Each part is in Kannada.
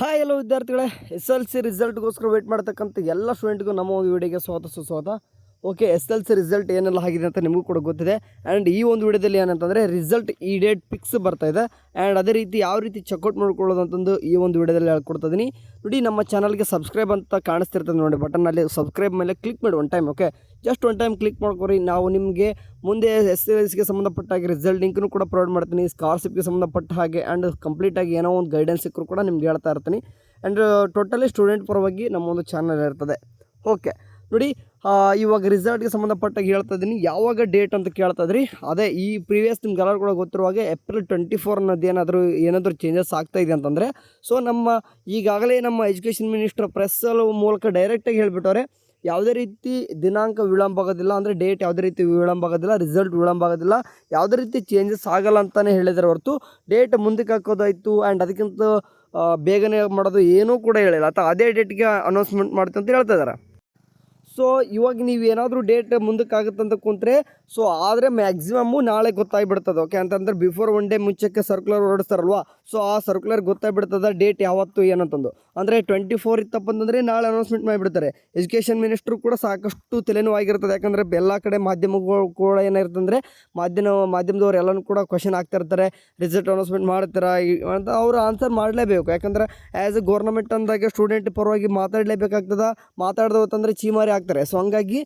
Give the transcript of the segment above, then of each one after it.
ಹಾಯ್ ಎಲ್ಲೋ ವಿದ್ಯಾರ್ಥಿಗಳೇ, ಎಸ್ ಎಲ್ ಸಿ ರಿಸಲ್ಟ್ಗೋಸ್ಕರ ವೇಟ್ ಮಾಡ್ತಕ್ಕಂಥ ಎಲ್ಲ ಸ್ಟೂಡೆಂಟ್ಗೂ ನಮ್ಮ ಒಂದು ವಿಡಿಯೋಗೆ ಸುಸ್ವಾಗತ. Okay, S L C result ಏನೆಲ್ಲ ಆಗಿದೆ ಅಂತ ನಿಮಗೂ ಕೂಡ ಗೊತ್ತಿದೆ. ಆ್ಯಂಡ್ ಈ ಒಂದು ವಿಡಿಯೋದಲ್ಲಿ ಏನಂತಂದರೆ ರಿಸಲ್ಟ್ ಈ ಡೇಟ್ ಫಿಕ್ಸ್ ಬರ್ತಾ ಇದೆ. ಆ್ಯಂಡ್ ಅದೇ ರೀತಿ ಯಾವ ರೀತಿ ಚೆಕ್ಔಟ್ ಮಾಡ್ಕೊಳ್ಳೋದು ಅಂತಂದು ಈ ಒಂದು ವಿಡಿಯೋದಲ್ಲಿ ಹೇಳ್ಕೊಡ್ತಿದ್ದೀನಿ. ನೋಡಿ, ನಮ್ಮ ಚಾನಲ್ಗೆ ಸಬ್ಸ್ಕ್ರೈಬ್ ಅಂತ ಕಾಣಿಸ್ತಿರ್ತದೆ ನೋಡಿ ಬಟನ್ನಲ್ಲಿ, ಸಬ್ಸ್ಕ್ರೈಬ್ ಮೇಲೆ ಕ್ಲಿಕ್ ಮಾಡಿ one time. Okay, just one time click ಮಾಡ್ಕೊರಿ. ನಾವು ನಿಮಗೆ ಮುಂದೆ ಎಸ್ ಎಲ್ ಸಿಗೆ ಸಂಬಂಧಪಟ್ಟ ಹಾಗೆ ರಿಸಲ್ಟ್ ಲಿಂಕ್ನು ಕೂಡ ಪ್ರೊವೈಡ್ ಮಾಡ್ತೀನಿ. ಸ್ಕಾಲರ್ಶಿಪ್ಗೆ ಸಂಬಂಧಪಟ್ಟ ಹಾಗೆ ಆ್ಯಂಡ್ ಕಂಪ್ಲೀಟಾಗಿ ಏನೋ ಒಂದು ಗೈಡೆನ್ಸ್ ಸಿಕ್ಕರು ಕೂಡ ನಿಮ್ಗೆ ಹೇಳ್ತಾ ಇರ್ತೀನಿ. ಆ್ಯಂಡ್ ಟೋಟಲಿ ಸ್ಟೂಡೆಂಟ್ ಪರವಾಗಿ ನಮ್ಮ ಒಂದು ಚಾನಲ್ ಇರ್ತದೆ. ಓಕೆ ನೋಡಿ, ಇವಾಗ ರಿಸಲ್ಟ್ಗೆ ಸಂಬಂಧಪಟ್ಟಾಗಿ ಹೇಳ್ತಾ ಇದ್ದೀನಿ. ಯಾವಾಗ ಡೇಟ್ ಅಂತ ಕೇಳ್ತಾ ಇದ್ರಿ, ಅದೇ ಈ ಪ್ರೀವಿಯಸ್ ನಿಮ್ಗೆಲ್ಲರೂ ಕೂಡ ಗೊತ್ತಿರುವಾಗ ಏಪ್ರಿಲ್ 24 ಅನ್ನೋದು ಏನಾದರೂ ಚೇಂಜಸ್ ಆಗ್ತಾಯಿದೆ ಅಂತಂದರೆ, ಸೊ ಈಗಾಗಲೇ ನಮ್ಮ ಎಜುಕೇಷನ್ ಮಿನಿಸ್ಟರ್ ಪ್ರೆಸ್ಸಲ್ಲಿ ಮೂಲಕ ಡೈರೆಕ್ಟಾಗಿ ಹೇಳಿಬಿಟ್ಟವ್ರೆ, ಯಾವುದೇ ರೀತಿ ದಿನಾಂಕ ವಿಳಂಬ ಆಗೋದಿಲ್ಲ, ಅಂದರೆ ಡೇಟ್ ಯಾವುದೇ ರೀತಿ ವಿಳಂಬ ಆಗೋದಿಲ್ಲ, ರಿಸಲ್ಟ್ ವಿಳಂಬ ಆಗೋದಿಲ್ಲ, ಯಾವುದೇ ರೀತಿ ಚೇಂಜಸ್ ಆಗಲ್ಲ ಅಂತಲೇ ಹೇಳಿದರೆ ಹೊರತು ಡೇಟ್ ಮುಂದಕ್ಕೆ ಹಾಕೋದಾಯಿತು ಆ್ಯಂಡ್ ಅದಕ್ಕಿಂತ ಬೇಗನೆ ಮಾಡೋದು ಏನೂ ಕೂಡ ಹೇಳಿಲ್ಲ. ಅಥವಾ ಅದೇ ಡೇಟ್ಗೆ ಅನೌನ್ಸ್ಮೆಂಟ್ ಮಾಡ್ತೀವಿ ಅಂತ ಹೇಳ್ತಾ ಇದ್ದಾರೆ. ಸೊ ಇವಾಗ ನೀವು ಏನಾದರೂ ಡೇಟ್ ಮುಂದಕ್ಕಾಗುತ್ತೆ ಅಂತ ಕುಂತ್ರೆ, ಸೊ ಆದರೆ ಮ್ಯಾಕ್ಸಿಮಮ್ಮು ನಾಳೆ ಗೊತ್ತಾಗ್ಬಿಡ್ತದೆ. ಓಕೆ, ಅಂತಂದ್ರೆ ಬಿಫೋರ್ ಒನ್ ಡೇ ಮುಂಚೆಕ್ಕೆ ಸರ್ಕ್ಯುಲರ್ ಹೊರಡಿಸ್ತಾರಲ್ವ, ಸೊ ಆ ಸರ್ಕ್ಯುಲರ್ ಗೊತ್ತಾಗ್ಬಿಡ್ತದೆ ಡೇಟ್ ಯಾವತ್ತು ಏನಂತಂದು. ಅಂದರೆ 24 ಇತ್ತಪ್ಪ ಅಂತಂದರೆ ನಾಳೆ ಅನೌನ್ಸ್ಮೆಂಟ್ ಮಾಡಿಬಿಡ್ತಾರೆ. ಎಜುಕೇಷನ್ ಮಿನಿಸ್ಟ್ರು ಕೂಡ ಸಾಕಷ್ಟು ತಲೆನೋವಾಗಿರ್ತದೆ. ಯಾಕಂದರೆ ಎಲ್ಲ ಕಡೆ ಮಾಧ್ಯಮಗಳು ಕೂಡ ಏನಿರ್ತಂದರೆ ಮಾಧ್ಯಮದವ್ರು ಎಲ್ಲನೂ ಕೂಡ ಕ್ವಶನ್ ಆಗ್ತಾ ಇರ್ತಾರೆ, ರಿಸಲ್ಟ್ ಅನೌನ್ಸ್ಮೆಂಟ್ ಮಾಡ್ತಾರೆ ಅಂತ. ಅವರು ಆನ್ಸರ್ ಮಾಡಲೇಬೇಕು. ಯಾಕಂದರೆ ಆ್ಯಸ್ ಎ ಗೌರ್ನಮೆಂಟ್ ಅಂದಾಗ ಸ್ಟೂಡೆಂಟ್ ಪರವಾಗಿ ಮಾತಾಡಲೇಬೇಕಾಗ್ತದೆ. ಮಾತಾಡ್ದವತ್ತಂದರೆ ಚೀಮಾರಿ ಆಗ್ತಾರೆ. ಸೊ ಹಂಗಾಗಿ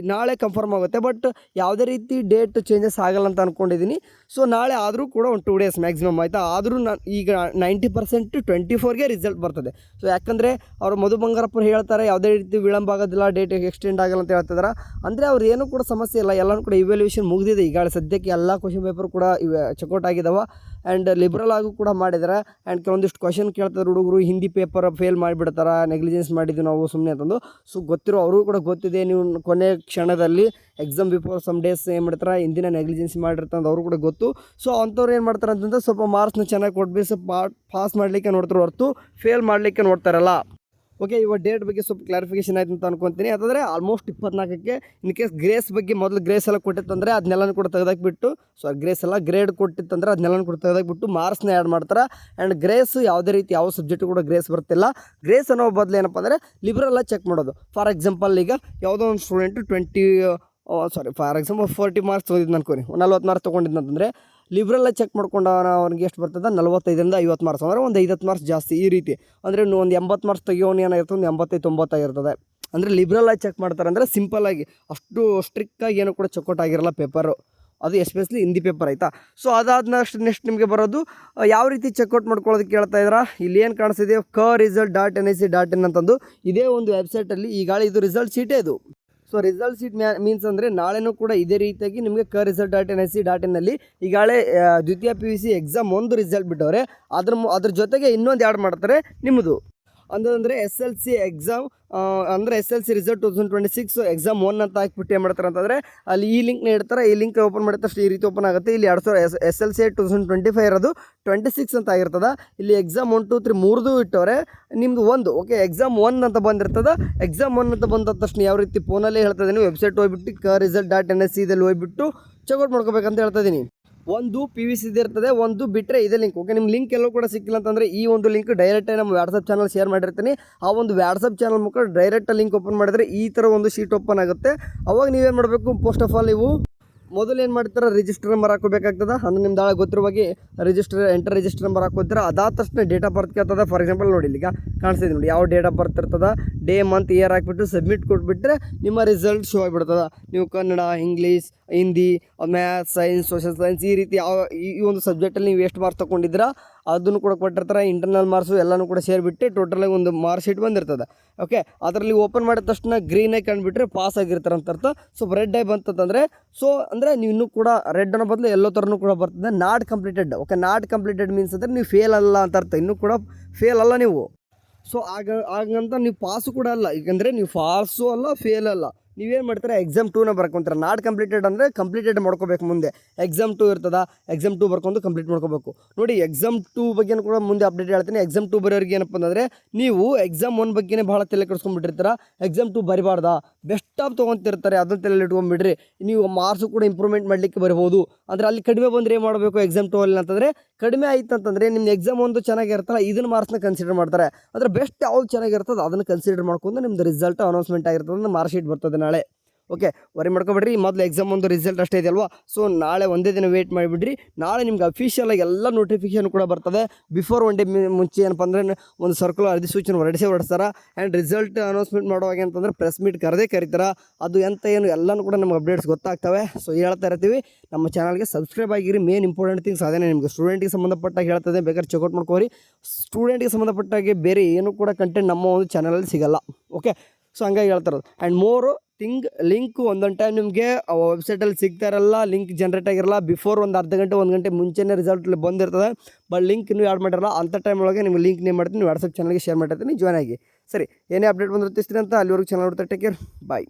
ನಾಳೆ ಕನ್ಫರ್ಮ್ ಆಗುತ್ತೆ. ಬಟ್ ಯಾವುದೇ ರೀತಿ ಡೇಟ್ ಚೇಂಜಸ್ ಆಗಲ್ಲ ಅಂತ ಅಂದ್ಕೊಂಡಿದ್ದೀನಿ. ಸೊ ನಾಳೆ ಆದರೂ ಕೂಡ ಒಂದು 2 ಡೇಸ್ ಮ್ಯಾಕ್ಸಿಮಮ್ ಆಯಿತಾ. ಆದರೂ ಈಗ 90% 24ಗೆ ರಿಸಲ್ಟ್ ಬರ್ತದೆ. ಸೊ ಯಾಕಂದರೆ ಅವರು ಮಧು ಬಂಗಾರಪ್ಪ ಹೇಳ್ತಾರೆ, ಯಾವುದೇ ರೀತಿ ವಿಳಂಬ ಆಗೋದಿಲ್ಲ, ಡೇಟ್ ಎಕ್ಸ್ಟೆಂಡ್ ಆಗಲ್ಲ ಅಂತ ಹೇಳ್ತಿದ್ದಾರೆ. ಅಂದರೆ ಅವ್ರು ಏನೂ ಕೂಡ ಸಮಸ್ಯೆ ಇಲ್ಲ, ಎಲ್ಲನೂ ಕೂಡ ಇವ್ಯಾಲ್ಯೂಯೇಷನ್ ಮುಗಿದಿದೆ. ಈಗ ಸದ್ಯಕ್ಕೆ ಎಲ್ಲ ಕ್ವಶನ್ ಪೇಪರ್ ಕೂಡ ಚೆಕ್ಔಟ್ ಆಗಿದ್ದಾವೆ. ಆ್ಯಂಡ್ ಲಿಬ್ರಲ್ ಆಗು ಕೂಡ ಮಾಡಿದ್ದಾರೆ. ಆ್ಯಂಡ್ ಕೆಲವೊಂದಿಷ್ಟು ಕ್ವಶನ್ ಕೇಳ್ತಾರೆ ಹುಡುಗರು, ಹಿಂದಿ ಪೇಪರ್ ಫೇಲ್ ಮಾಡಿಬಿಡ್ತಾರೆ, ನೆಗ್ಲಿಜೆನ್ಸ್ ಮಾಡಿದ್ವಿ ನಾವು ಸುಮ್ಮನೆ ಅಂತಂದು. ಸೊ ಗೊತ್ತಿರೋ ಅವ್ರಿಗೂ ಕೂಡ ಗೊತ್ತಿದೆ, ನೀವು ಕೊನೆ ಕ್ಷಣದಲ್ಲಿ ಎಕ್ಸಾಮ್ ಬಿಫೋರ್ ಸಮ್ ಡೇಸ್ ಏನು ಮಾಡ್ತಾರೆ, ಹಿಂದಿನ ನೆಗ್ಲಿಜೆನ್ಸಿ ಮಾಡಿರ್ತಾರೆ ಅಂತ ಅವ್ರು ಕೂಡ ಗೊತ್ತು. ಸೊ ಅಂಥವ್ರು ಏನು ಮಾಡ್ತಾರೆ ಅಂತಂದ್ರೆ ಸ್ವಲ್ಪ ಮಾರ್ಕ್ಸ್ನ ಚೆನ್ನಾಗಿ ಕೊಟ್ಬಿಟ್ಟು ಸ್ವಲ್ಪ ಪಾಸ್ ಮಾಡಲಿಕ್ಕೆ ನೋಡ್ತಾರೆ ಹೊರತು ಫೇಲ್ ಮಾಡಲಿಕ್ಕೆ ನೋಡ್ತಾರಲ್ಲ. ಓಕೆ, ಇವಾಗ ಡೇಟ್ ಬಗ್ಗೆ ಸ್ವಲ್ಪ ಕ್ಲಾರಿಫಿಕೇಷನ್ ಆಯ್ತು ಅಂತ ಅನ್ಕೊತೀನಿ. ಅದಾದರೆ ಆಲ್ಮೋಸ್ಟ್ 24ಕ್ಕೆ ಇನ್ ಕೇಸ್ ಗ್ರೇಸ್ ಬಗ್ಗೆ ಮೊದಲು ಗ್ರೇಸ್ ಎಲ್ಲ ಕೊಟ್ಟಿತ್ತಂದರೆ ಅದನ್ನೆಲ್ಲನೂ ಕೂಡ ತೆಗೆದಾಕ್ಬಿಟ್ಟು, ಸೊ ಗ್ರೇಸ್ ಎಲ್ಲ ಗ್ರೇಡ್ ಕೊಟ್ಟಿತ್ತಂದರೆ ಅದನ್ನೆಲ್ಲನೂ ಕೂಡ ತೆಗೆದಾಕ್ಬಿಟ್ಟು ಮಾರ್ಕ್ಸ್ನ ಆ್ಯಡ್ ಮಾಡ್ತಾರೆ. ಆ್ಯಂಡ್ ಗ್ರೇಸ್ ಯಾವುದೇ ರೀತಿ ಯಾವ ಸಬ್ಜೆಕ್ಟು ಕೂಡ ಗ್ರೇಸ್ ಬರ್ತಿಲ್ಲ. ಗ್ರೇಸ್ ಅನ್ನೋ ಬದಲು ಏನಪ್ಪ ಅಂದರೆ ಲಿಬ್ರಲ್ಲ ಚೆಕ್ ಮಾಡೋದು. ಫಾರ್ ಎಕ್ಸಾಂಪಲ್, ಈಗ ಯಾವುದೋ ಒಂದು ಸ್ಟೂಡೆಂಟು ಫಾರ್ ಎಕ್ಸಾಂಪಲ್ 40 ಮಾರ್ಕ್ಸ್ ತೊಗೊಂಡಿದ್ದು ಅನ್ಕೋರಿ, 40 ಮಾರ್ಕ್ಸ್ ತೊಗೊಂಡಿದ್ದಂತಂದರೆ ಲಿಬ್ರಲ್ಲ ಚೆಕ್ ಮಾಡ್ಕೊಂಡು ಅವ್ನಿಗೆ ಎಷ್ಟು ಬರ್ತದೆ, 45ರಿಂದ 50 ಮಾರ್ಕ್ಸ್, ಅಂದರೆ ಒಂದು 50 ಮಾರ್ಕ್ಸ್ ಜಾಸ್ತಿ. ಈ ರೀತಿ ಅಂದರೆ ಒಂದು 80 ಮಾರ್ಕ್ಸ್ ತೆಗಿಯೋನು ಏನಾಗಿರ್ತದೆ, ಒಂದು 85-90 ಆಗಿರ್ತದೆ. ಅಂದರೆ ಲಿಬ್ರಲ್ಲಾಗಿ ಚೆಕ್ ಮಾಡ್ತಾರೆ. ಅಂದರೆ ಸಿಂಪಲ್ಲಾಗಿ ಅಷ್ಟು ಸ್ಟ್ರಿಕ್ಟಾಗಿ ಏನೂ ಕೂಡ ಚೆಕ್ಔಟ್ ಆಗಿರಲ್ಲ ಪೇಪರು, ಅದು ಎಸ್ಪೆಷಲಿ ಹಿಂದಿ ಪೇಪರ್ ಆಯಿತಾ. ಸೊ ಅದಾದ ನೆಕ್ಸ್ಟ್ ನಿಮಗೆ ಬರೋದು ಯಾವ ರೀತಿ ಚೆಕ್ಔಟ್ ಮಾಡ್ಕೊಳ್ಳೋದಕ್ಕೆ ಕೇಳ್ತಾ ಇದ್ದೀರಾ. ಇಲ್ಲಿ ಏನು ಕಾಣಿಸ್ತಿದೆ, KResult.nic.in ಅಂತಂದು ಇದೇ ಒಂದು ವೆಬ್ಸೈಟಲ್ಲಿ ಈಗಾಗಲೇ ಇದು ರಿಸಲ್ಟ್ ಶೀಟೇ ಇದು. ಸೊ ರಿಸಲ್ಟ್ ಶೀಟ್ ಮೀನ್ಸ್ ಅಂದರೆ ನಾಳೆನೂ ಕೂಡ ಇದೇ ರೀತಿಯಾಗಿ ನಿಮಗೆ KResult.nic.in ಈಗಾಗಲೇ ದ್ವಿತೀಯ PUC ಎಕ್ಸಾಮ್ ಒಂದು ರಿಸಲ್ಟ್ ಬಿಟ್ಟವ್ರೆ. ಅದ್ರ ಜೊತೆಗೆ ಇನ್ನೊಂದು ಆ್ಯಡ್ ಮಾಡ್ತಾರೆ ನಿಮ್ಮದು. ಅಂದರೆ SLC ಎಕ್ಸಾಮ್, ಅಂದರೆ SLC ರಿಸಲ್ಟ್ 2026 ಎಕ್ಸಾಮ್ 1 ಅಂತ ಹಾಕ್ಬಿಟ್ಟು ಏನು ಮಾಡ್ತಾರೆ ಅಂತಂದರೆ ಅಲ್ಲಿ ಈ ಲಿಂಕ್ನ ಇಡ್ತಾರೆ. ಈ ಲಿಂಕ್ ಓಪನ್ ಮಾಡಿದ ತಕ್ಷಣ ಈ ರೀತಿ ಓಪನ್ ಆಗುತ್ತೆ. ಇಲ್ಲಿ 2000 SLC 2025 ಇರೋದು 26 ಅಂತ ಆಗಿರ್ತದೆ. ಇಲ್ಲಿ ಎಕ್ಸಾಮ್ 1, 2, 3 ಮೂರ್ದು ಇಟ್ಟವ್ರೆ. ನಿಮ್ಮದು ಒಂದು ಓಕೆ ಎಕ್ಸಾಮ್ 1 ಅಂತ ಬಂದಿರ್ತದೆ. ಎಕ್ಸಾಮ್ 1 ಅಂತ ಬಂದ ತಕ್ಷಣ ಯಾವ ರೀತಿ ಫೋನಲ್ಲೇ ಹೇಳ್ತಾ ಇದ್ದೀನಿ, ವೆಬ್ಸೈಟ್ ಹೋಗ್ಬಿಟ್ಟು KResult.nic ಇದಲ್ಲಿ ಹೋಗ್ಬಿಟ್ಟು ಚೆಕ್ಔಟ್ ಮಾಡ್ಕೋಬೇಕಂತ ಹೇಳ್ತಾ ಇದ್ದೀನಿ. ಒಂದು PVC ಇರ್ತದೆ, ಒಂದು ಬಿಟ್ಟರೆ ಇದೇ ಲಿಂಕ್. ಓಕೆ, ನಿಮ್ಮ ಲಿಂಕ್ ಎಲ್ಲೂ ಕೂಡ ಸಿಕ್ಕಿಲ್ಲ ಅಂತಂದರೆ ಈ ಒಂದು ಲಿಂಕ್ ಡೈರೆಕ್ಟಾಗಿ ನಮ್ಮ ವಾಟ್ಸಪ್ ಚಾನಲ್ ಶೇರ್ ಮಾಡಿರ್ತೀನಿ. ಆ ಒಂದು ವಾಟ್ಸಪ್ ಚಾನಲ್ ಮುಖ ಡೈರೆಕ್ಟ್ ಲಿಂಕ್ ಓಪನ್ ಮಾಡಿದರೆ ಈ ಥರ ಒಂದು ಶೀಟ್ ಓಪನ್ ಆಗುತ್ತೆ. ಅವಾಗ ನೀವೇನು ಮಾಡಬೇಕು, ಫಸ್ಟ್ ಆಫ್ ಆಲ್ ನೀವು ಮೊದಲು ಏನು ಮಾಡ್ತಾರೆ, ರಿಜಿಸ್ಟರ್ ನಂಬರ್ ಹಾಕೋಬೇಕಾಗ್ತದೆ. ಅಂದರೆ ನಿಮ್ದು ಗೊತ್ತಿರುವಾಗೆ ಎಂಟರ್ ರಿಜಿಸ್ಟರ್ ನಂಬರ್ ಹಾಕೋತೀರ. ಅದಾದ ತಕ್ಷಣ ಡೇಟ್ ಆಫ್ ಬರ್ತ್ ಕೇಳ್ತದೆ. ಫಾರ್ ಎಕ್ಸಾಂಪಲ್ ನೋಡಿ, ಈಗ ಕಾಣಿಸ್ತಿದೆ ನೋಡಿ, ಯಾವ ಡೇಟ್ ಆಫ್ ಬರ್ತ್ ಇರ್ತದೆ, ಡೇ ಮಂತ್ ಇಯರ್ ಹಾಕ್ಬಿಟ್ಟು ಸಬ್ಮಿಟ್ ಕೊಟ್ಬಿಟ್ರೆ ನಿಮ್ಮ ರಿಸಲ್ಟ್ ಶೋ ಆಗಿಬಿಡ್ತದೆ. ನೀವು Kannada, English, Hindi, maths, science, social science ಈ ರೀತಿ ಈ ಒಂದು ಸಬ್ಜೆಕ್ಟಲ್ಲಿ ನೀವು ಎಷ್ಟು ಮಾರ್ಕ್ಸ್ ತೊಗೊಂಡಿದ್ದೀರಾ ಅದನ್ನು ಕೂಡ ಕೊಟ್ಟಿರ್ತಾರೆ. ಇಂಟರ್ನಲ್ ಮಾರ್ಕ್ಸು ಎಲ್ಲನೂ ಕೂಡ ಸೇರಿಬಿಟ್ಟು ಟೋಟಲಾಗಿ ಒಂದು ಮಾರ್ಕ್ ಶೀಟ್ ಬಂದಿರ್ತದೆ. ಓಕೆ, ಅದರಲ್ಲಿ ಓಪನ್ ಮಾಡಿದ ತಕ್ಷಣ ಗ್ರೀನಾಗಿ ಕಂಡುಬಿಟ್ರೆ ಪಾಸ್ ಆಗಿರ್ತಾರೆ ಅಂತ ಅರ್ಥ. ಸೊ ರೆಡ್ ಆಗಿ ಬಂತಂದರೆ ಅಂದರೆ ನೀವು ಇನ್ನೂ ಕೂಡ ರೆಡ್ ಅನ್ನೋ ಬದಲು ಎಲ್ಲೋ ಥರನೂ ಕೂಡ ಬರ್ತದೆ, not completed. Okay, not completed means ಅಂದರೆ ನೀವು ಫೇಲ್ ಅಲ್ಲ ಅಂತ ಅರ್ಥ. ಇನ್ನೂ ಕೂಡ ಫೇಲ್ ಅಲ್ಲ ನೀವು. ಸೊ ಹಾಗಂತ ನೀವು ಪಾಸು ಕೂಡ ಅಲ್ಲ, ಏಕೆಂದರೆ ನೀವು ಪಾಸು ಅಲ್ಲ, ಫೇಲ್ ಅಲ್ಲ. ನೀವೇನು ಮಾಡ್ತಾರೆ, ಎಕ್ಸಾಮ್ 2ನ ಬರ್ಕೊತಾರೆ. ನಾಟ್ ಕಂಪ್ಲೀಟೆಡ್ ಅಂದರೆ ಕಂಪ್ಲೀಟೆಡ್ ಮಾಡ್ಕೋಬೇಕು. ಮುಂದೆ ಎಕ್ಸಾಮ್ 2 ಇರ್ತದೆ, ಎಕ್ಸಾಮ್ 2 ಬರ್ಕೊಂಡು ಕಂಪ್ಲೀಟ್ ಮಾಡ್ಕೋಬೇಕು. ನೋಡಿ, ಎಕ್ಸಾಮ್ 2 ಬಗ್ಗೆ ಕೂಡ ಮುಂದೆ ಅಪ್ಡೇಟ್ ಹೇಳ್ತೀನಿ. ಎಕ್ಸಾಮ್ 2 ಬರೋರಿಗೆ ಏನಪ್ಪ ಅಂದರೆ, ನೀವು ಎಕ್ಸಾಮ್ 1 ಬಗ್ಗೆನೇ ಭಾಳ ತಲೆ ಕೆಡಿಸ್ಕೊಂಡ್ಬಿಟ್ಟಿರ್ತೀರ. ಎಕ್ಸಾಮ್ 2 ಬರಿಬಾರ್ದಾ, ಬೆಸ್ಟ್ ಆಫ್ ತೊಗೊತಿರ್ತಾರೆ, ಅದನ್ನು ತಲೆಯಲ್ಲಿ ಇಟ್ಕೊಂಡ್ಬಿಡ್ರಿ. ನೀವು ಮಾರ್ಕ್ಸು ಕೂಡ ಇಂಪ್ರೂವ್ಮೆಂಟ್ ಮಾಡಲಿಕ್ಕೆ ಬರ್ಬೋದು. ಅಂದರೆ ಅಲ್ಲಿ ಕಡಿಮೆ ಬಂದರೆ ಏನು ಮಾಡಬೇಕು ಎಕ್ಸಾಮ್ 2 ಅಲ್ಲಿ ಅಂತಂದರೆ ಕಡಿಮೆ ಆಯ್ತು ಅಂತಂದರೆ ನಿಮ್ಮ ಎಕ್ಸಾಮ್ ಒಂದು ಚೆನ್ನಾಗಿರುತ್ತಲ್ಲ ಇದನ್ನು ಮಾರ್ಕ್ಸ್ನ ಕನ್ಸಿಡರ್ ಮಾಡ್ತಾರೆ. ಅಂದರೆ ಬೆಸ್ಟ್ ಯಾವ್ದು ಚೆನ್ನಾಗಿರ್ತದೆ ಅದನ್ನು ಕನ್ಸಿಡರ್ ಮಾಡ್ಕೊಂಡು ನಿಮ್ಮದು ರಿಸಲ್ಟ್ ಅನೌನ್ಸ್ಮೆಂಟ್ ಆಗಿರ್ತದೆ, ಮಾರ್ಕ್ ಶೀಟ್ ಬರ್ತದೆ ನಾಳೆ. ಓಕೆ, ವರಿ ಮಾಡ್ಕೊಬೇಡ್ರಿ. ಮೊದಲು ಎಕ್ಸಾಮ್ ಒಂದು ರಿಸಲ್ಟ್ ಅಷ್ಟೇ ಇದೆಯಲ್ವಾ, ಸೊ ನಾಳೆ ಒಂದೇ ದಿನ ವೇಟ್ ಮಾಡಿಬಿಡ್ರಿ. ನಾಳೆ ನಿಮ್ಗೆ ಅಫಿಷಿಯಲಾಗಿ ಎಲ್ಲ ನೋಟಿಫಿಕೇಶನ್ ಕೂಡ ಬರ್ತದೆ. ಬಿಫೋರ್ ಒನ್ ಡೇ ಮುಂಚೆ ಏನಪ್ಪ ಅಂದರೆ ಒಂದು ಸರ್ಕ್ಯುಲರ್ ಅಧಿಸೂಚನೆ ಹೊರಡಿಸ್ತಾರೆ. ಆ್ಯಂಡ್ ರಿಸಲ್ಟ್ ಅನೌನ್ಸ್ಮೆಂಟ್ ಮಾಡುವಾಗ ಅಂತಂದರೆ ಪ್ರೆಸ್ ಮೀಟ್ ಕರೀತಾರೆ. ಅದು ಎಂತ ಏನು ಎಲ್ಲನೂ ಕೂಡ ನಮ್ಗೆ ಅಪ್ಡೇಟ್ಸ್ ಗೊತ್ತಾಗ್ತವೆ. ಸೊ ಹೇಳ್ತಾ ಇರ್ತೀವಿ, ನಮ್ಮ ಚಾನಲ್ಗೆ ಸಬ್ಸ್ಕ್ರೈಬ್ ಆಗಿರಿ. ಮೇನ್ ಇಂಪಾರ್ಟೆಂಟ್ ಥಿಂಗ್ಸ್ ಅದೇ ನಿಮಗೆ ಸ್ಟೂಡೆಂಟಿಗೆ ಸಂಬಂಧಪಟ್ಟಾಗ ಹೇಳ್ತದೆ, ಬೇಕಾದ್ರೆ ಚೆಕ್ಔಟ್ ಮಾಡ್ಕೋರಿ. ಸ್ಟೂಡೆಂಟಿಗೆ ಸಂಬಂಧಪಟ್ಟಾಗೆ ಬೇರೆ ಏನೂ ಕೂಡ ಕಂಟೆಂಟ್ ನಮ್ಮ ಒಂದು ಚಾನಲಲ್ಲಿ ಸಿಗಲ್ಲ. ಓಕೆ, ಸೊ ಹಂಗಾಗಿ ಹೇಳ್ತಾರದು. ಆ್ಯಂಡ್ ಮೋರು ಲಿಂಕ್ ಒಂದೊಂದು ಟೈಮ್ ನಿಮಗೆ ವೆಬ್ಸೈಟಲ್ಲಿ ಸಿಗ್ತಾ ಇರಲ್ಲ, ಲಿಂಕ್ ಜನ್ರೇಟ್ ಆಗಿರಲ್ಲ. ಬಿಫೋರ್ ಒಂದು ಅರ್ಧ ಗಂಟೆ 1 ಗಂಟೆ ಮುಂಚೆನೇ ರಿಸಲ್ಟ್ ಬಂದಿರ್ತದೆ, ಬಟ್ ಲಿಂಕ್ ಇನ್ನೂ ಆ್ಯಡ್ ಮಾಡಿರಲ್ಲ. ಅಂಥ ಟೈಮ್ ಒಳಗೆ ನಿಮಗೆ ಲಿಂಕ್ ನೇಮ್ ಮಾಡ್ತೀನಿ, ವಾಟ್ಸಪ್ ಚಾನಲ್ಗೆ ಶೇರ್ ಮಾಡಿರ್ತೀನಿ, ಜಾಯ್ನ್ ಆಗಿ. ಸರಿ, ಏನೇ ಅಪ್ಡೇಟ್ ಬಂದಿರ್ತೀವಿ ಅಂತ. ಅಲ್ಲಿವರೆಗೂ ಚಾನಲ್ ನೋಡ್ತಾ ಟೇಕ್ ಕೇರ್, ಬಾಯ್.